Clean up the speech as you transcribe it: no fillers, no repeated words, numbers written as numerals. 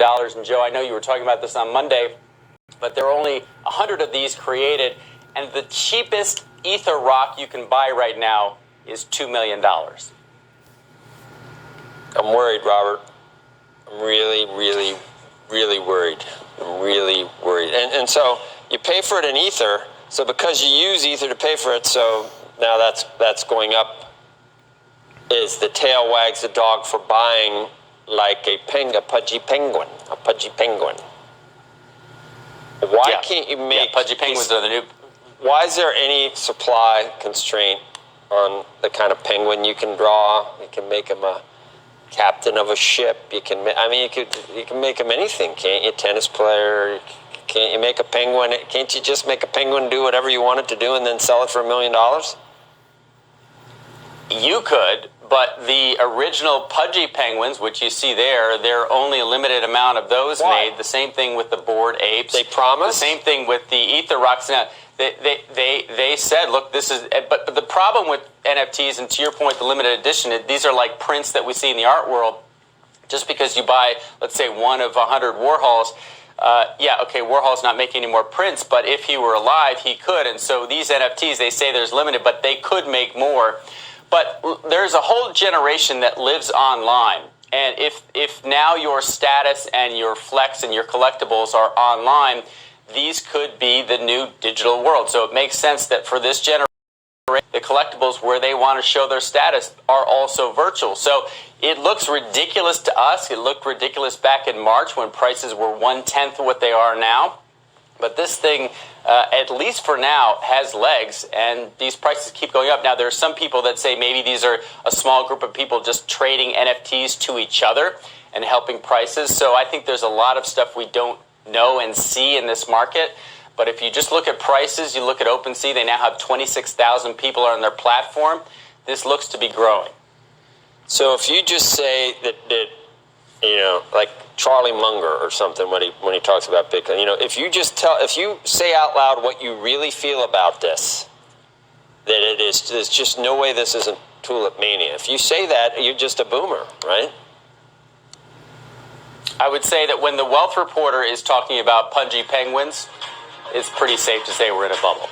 And Joe, I know you were talking about this on Monday, but there are only 100 of these created, and the cheapest Ether rock you can buy right now is $2 million. I'm worried, Robert. I'm really worried. I'm really worried. And so you pay for it in Ether, so because you use Ether to pay for it, so now that's going up. Is the tail wags the dog for buying like a pudgy penguin. Why can't you make pudgy penguins are the new? Why is there any supply constraint on the kind of penguin you can draw? You can make him a captain of a ship. You can make him anything, can't you? Tennis player. Can't you make a penguin? Can't you just make a penguin do whatever you want it to do and then sell it for $1 million? You could, but the original pudgy penguins, which you see there, there are only a limited amount of those made. The same thing with the bored apes. They promise. The same thing with the Ether rocks. Now, they said, look, this is, but the problem with NFTs, and to your point, the limited edition, these are like prints that we see in the art world. Just because you buy, let's say, one of 100 Warhols, Warhol's not making any more prints, but if he were alive, he could. And so these NFTs, they say there's limited, but they could make more. But there's a whole generation that lives online. And if now your status and your flex and your collectibles are online, these could be the new digital world. So it makes sense that for this generation, the collectibles where they want to show their status are also virtual. So it looks ridiculous to us. It looked ridiculous back in March when prices were 1/10 of what they are now. But this thing, at least for now, has legs, and these prices keep going up. Now, there are some people that say maybe these are a small group of people just trading NFTs to each other and helping prices. So I think there's a lot of stuff we don't know and see in this market. But if you just look at prices, you look at OpenSea, they now have 26,000 people on their platform. This looks to be growing. So if you just say that like Charlie Munger or something when he talks about Bitcoin, if you say out loud what you really feel about this, that there's just no way this isn't tulip mania. If you say that, you're just a boomer, right? I would say that when the Wealth Reporter is talking about pudgy penguins, it's pretty safe to say we're in a bubble.